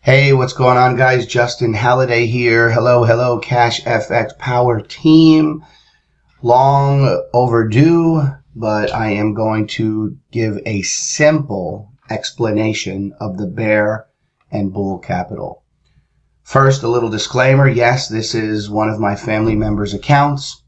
Hey, what's going on, guys? Justin Halliday here. Hello, CashFX Power Team. Long overdue, but I am going to give a simple explanation of the bear and bull capital. First, a little disclaimer. Yes, this is one of my family members' accounts.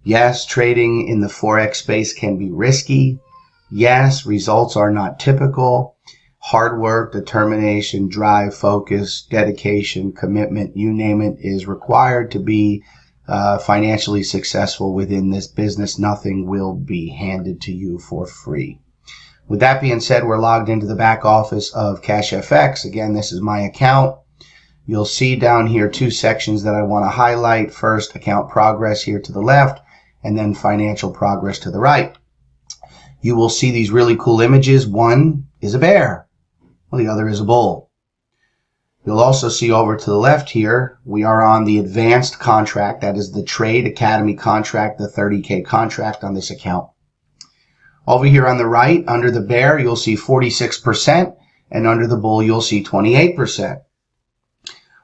Yes, trading in the Forex space can be risky. Yes, results are not typical. Hard work, determination, drive, focus, dedication, commitment, you name it, is required to be financially successful within this business. Nothing will be handed to you for free. With that being said, we're logged into the back office of CashFX. Again, this is my account. You'll see down here two sections that I want to highlight. First, account progress here to the left, and then financial progress to the right. You will see these really cool images. One is a bear. Well, the other is a bull. You'll also see over to the left here, we are on the advanced contract. That is the Trade Academy contract, the 30K contract on this account. Over here on the right, under the bear, you'll see 46%, and under the bull, you'll see 28%.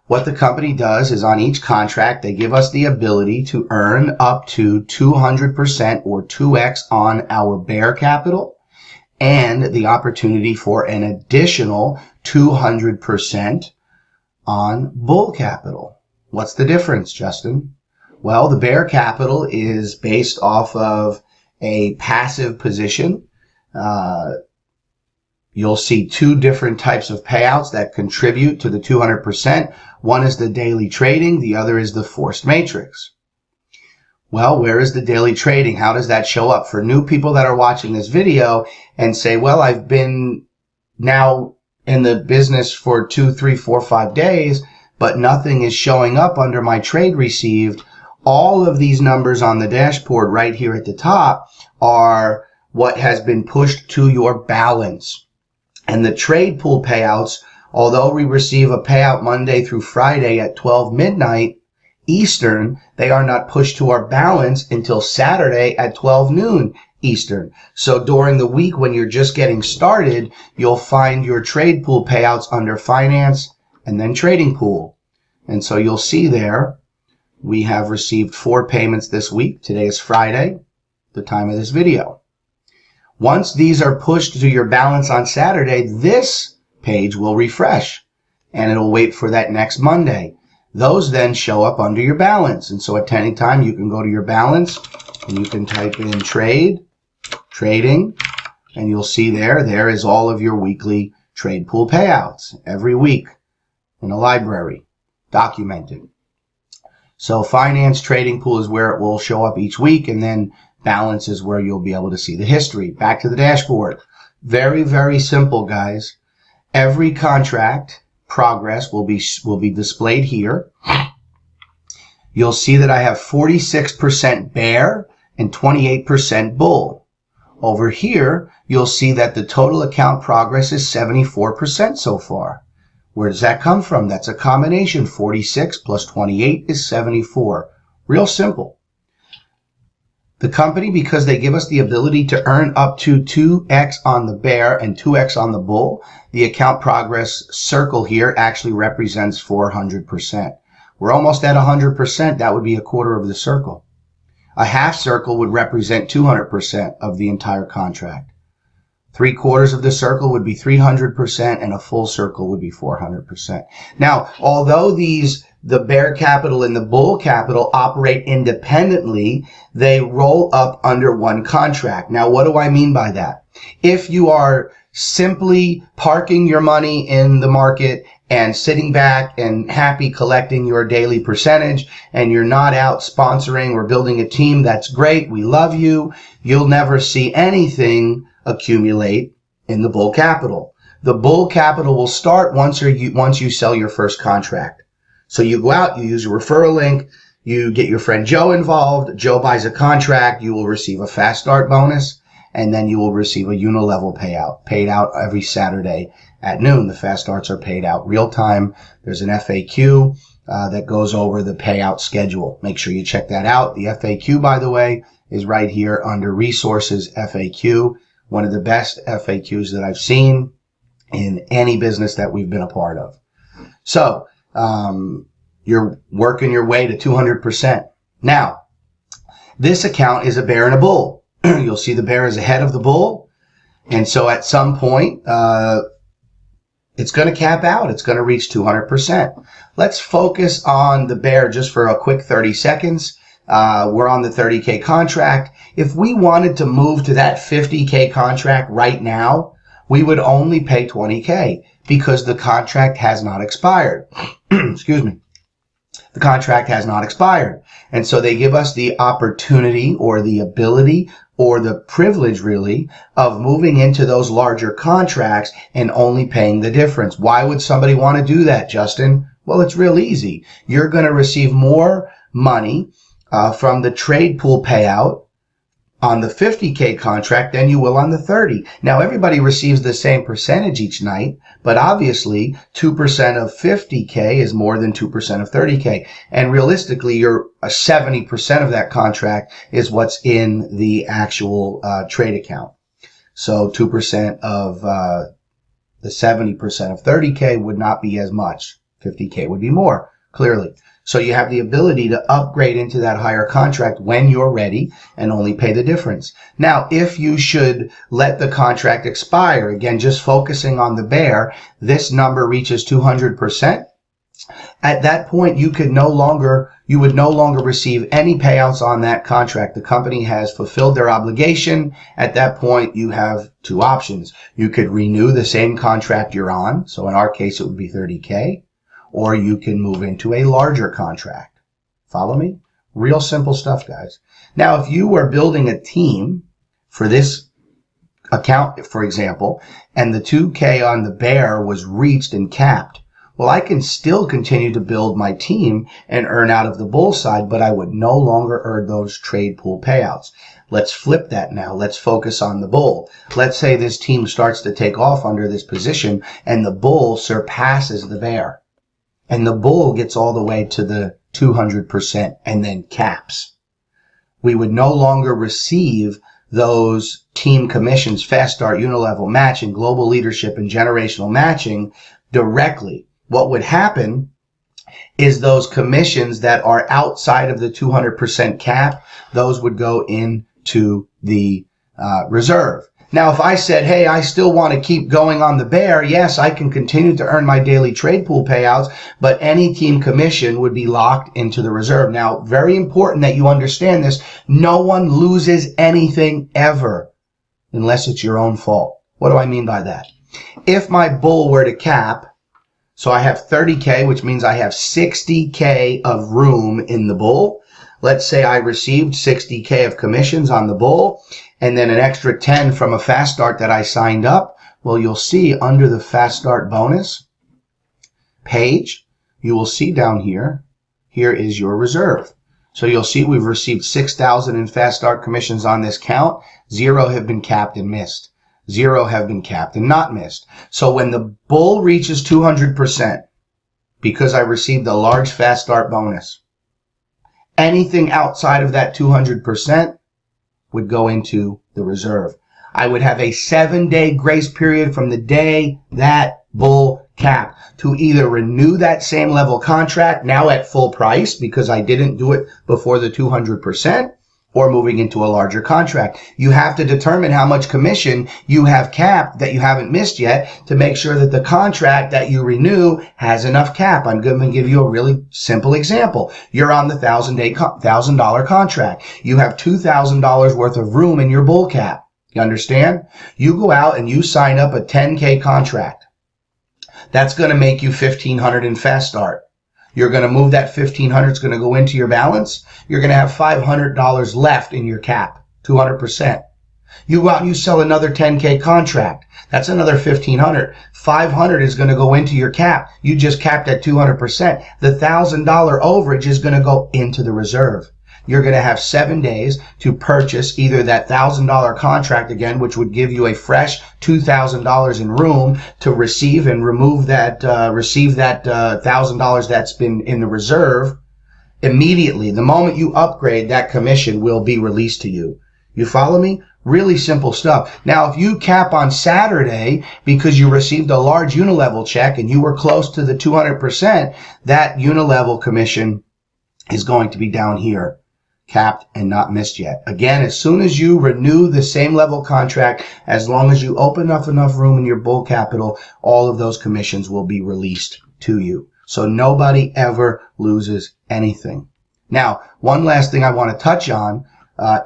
What the company does is on each contract, they give us the ability to earn up to 200% or 2x on our bear capital, and the opportunity for an additional 200% on bull capital. What's the difference, Justin? Well, the bear capital is based off of a passive position. You'll see two different types of payouts that contribute to the 200%. One is the daily trading. The other is the forced matrix. Well, where is the daily trading? How does that show up? For new people that are watching this video and say, well, I've been now in the business for 2, 3, 4, 5 days, but nothing is showing up under my trade received. All of these numbers on the dashboard right here at the top are what has been pushed to your balance. And the trade pool payouts, although we receive a payout Monday through Friday at 12 midnight, Eastern, they are not pushed to our balance until Saturday at 12 noon Eastern. So during the week when you're just getting started, you'll find your trade pool payouts under finance and then trading pool. And so you'll see there, we have received 4 payments this week. Today is Friday, the time of this video. Once these are pushed to your balance on Saturday, this page will refresh and it'll wait for that next Monday. Those then show up under your balance. And so at any time, you can go to your balance and you can type in trade, trading, and you'll see there is all of your weekly trade pool payouts every week in a library, documented. So finance trading pool is where it will show up each week, and then balance is where you'll be able to see the history. Back to the dashboard. Very, very simple, guys. Every contract progress will be displayed here. You'll see that I have 46% bear and 28% bull. Over here, you'll see that the total account progress is 74% so far. Where does that come from? That's a combination. 46 plus 28 is 74. Real simple. The company, because they give us the ability to earn up to 2x on the bear and 2x on the bull, the account progress circle here actually represents 400%. We're almost at 100%. That would be a quarter of the circle. A half circle would represent 200% of the entire contract. 3/4 of the circle would be 300%, and a full circle would be 400%. Now, although the bear capital and the bull capital operate independently, they roll up under one contract. Now, what do I mean by that? If you are simply parking your money in the market and sitting back and happy collecting your daily percentage, and you're not out sponsoring or building a team, that's great. We love you. You'll never see anything accumulate in the bull capital. The bull capital will start once you sell your first contract. So you go out, you use your referral link, you get your friend Joe involved, Joe buys a contract, you will receive a fast start bonus, and then you will receive a unilevel payout, paid out every Saturday at noon. The fast starts are paid out real time. There's an FAQ that goes over the payout schedule. Make sure you check that out. The FAQ, by the way, is right here under Resources FAQ. One of the best FAQs that I've seen in any business that we've been a part of. So you're working your way to 200%. Now, this account is a bear and a bull. You'll see the bear is ahead of the bull. And so at some point, it's going to cap out. It's going to reach 200%. Let's focus on the bear just for a quick 30 seconds. We're on the 30K contract. If we wanted to move to that 50K contract right now, we would only pay 20K because the contract has not expired. Excuse me. The contract has not expired. And so they give us the opportunity or the ability or the privilege really of moving into those larger contracts and only paying the difference. Why would somebody want to do that, Justin? Well, it's real easy. You're going to receive more money from the trade pool payout on the 50K contract than you will on the 30. Now, everybody receives the same percentage each night, but obviously 2% of 50K is more than 2% of 30K. And realistically, you're 70% of that contract is what's in the actual trade account. So 2% of the 70% of 30K would not be as much. 50K would be more, clearly. So you have the ability to upgrade into that higher contract when you're ready and only pay the difference. Now, if you should let the contract expire, again, just focusing on the bear, this number reaches 200%. At that point, you would no longer receive any payouts on that contract. The company has fulfilled their obligation. At that point, you have two options. You could renew the same contract you're on. So in our case, it would be 30K. Or you can move into a larger contract. Follow me? Real simple stuff, guys. Now, if you were building a team for this account, for example, and the 2K on the bear was reached and capped, well, I can still continue to build my team and earn out of the bull side, but I would no longer earn those trade pool payouts. Let's flip that now. Let's focus on the bull. Let's say this team starts to take off under this position and the bull surpasses the bear. And the bull gets all the way to the 200% and then caps. We would no longer receive those team commissions, fast start, unilevel matching, global leadership, and generational matching directly. What would happen is those commissions that are outside of the 200% cap, those would go into the reserve. Now, if I said, hey, I still want to keep going on the bear, yes, I can continue to earn my daily trade pool payouts, but any team commission would be locked into the reserve. Now, very important that you understand this. No one loses anything ever unless it's your own fault. What do I mean by that? If my bull were to cap, so I have 30K, which means I have 60K of room in the bull. Let's say I received 60K of commissions on the bull and then an extra 10 from a fast start that I signed up. Well, you'll see under the fast start bonus page, you will see down here, here is your reserve. So you'll see we've received 6,000 in fast start commissions on this count. 0 have been capped and missed. 0 have been capped and not missed. So when the bull reaches 200%, because I received a large fast start bonus, anything outside of that 200% would go into the reserve. I would have a 7-day grace period from the day that bull cap to either renew that same level contract now at full price because I didn't do it before the 200%, or moving into a larger contract. You have to determine how much commission you have capped that you haven't missed yet to make sure that the contract that you renew has enough cap. I'm going to give you a really simple example. You're on the $1,000 contract. You have $2,000 worth of room in your bull cap. You understand? You go out and you sign up a 10K contract. That's going to make you $1,500 in fast start. You're going to move that $1,500. It's going to go into your balance. You're going to have $500 left in your cap, 200%. You go out and you sell another 10K contract. That's another $1,500. $500 is going to go into your cap. You just capped at 200%. The $1,000 overage is going to go into the reserve. You're going to have 7 days to purchase either that $1,000 contract again, which would give you a fresh $2,000 in room to receive and remove that, $1,000 that's been in the reserve immediately. The moment you upgrade, that commission will be released to you. You follow me? Really simple stuff. Now, if you cap on Saturday because you received a large unilevel check and you were close to the 200%, that unilevel commission is going to be down here, capped and not missed yet. Again, as soon as you renew the same level contract, as long as you open up enough room in your bull capital, all of those commissions will be released to you. So nobody ever loses anything. Now, one last thing I want to touch on.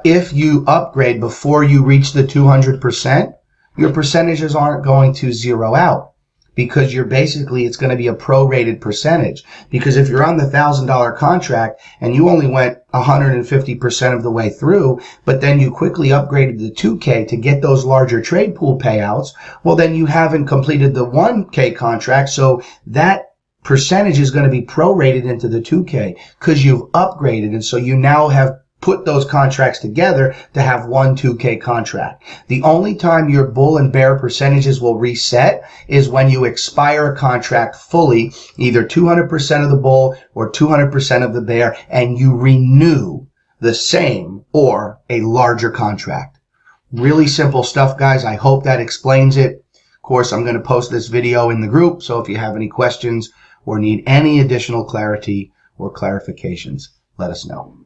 If you upgrade before you reach the 200%, your percentages aren't going to zero out, because it's going to be a prorated percentage. Because if you're on the $1,000 contract and you only went 150% of the way through, but then you quickly upgraded to 2K to get those larger trade pool payouts, well, then you haven't completed the 1K contract, so that percentage is going to be prorated into the 2K because you've upgraded, and so you now have put those contracts together to have one 2K contract. The only time your bull and bear percentages will reset is when you expire a contract fully, either 200% of the bull or 200% of the bear, and you renew the same or a larger contract. Really simple stuff, guys. I hope that explains it. Of course, I'm going to post this video in the group, so if you have any questions or need any additional clarity or clarifications, let us know.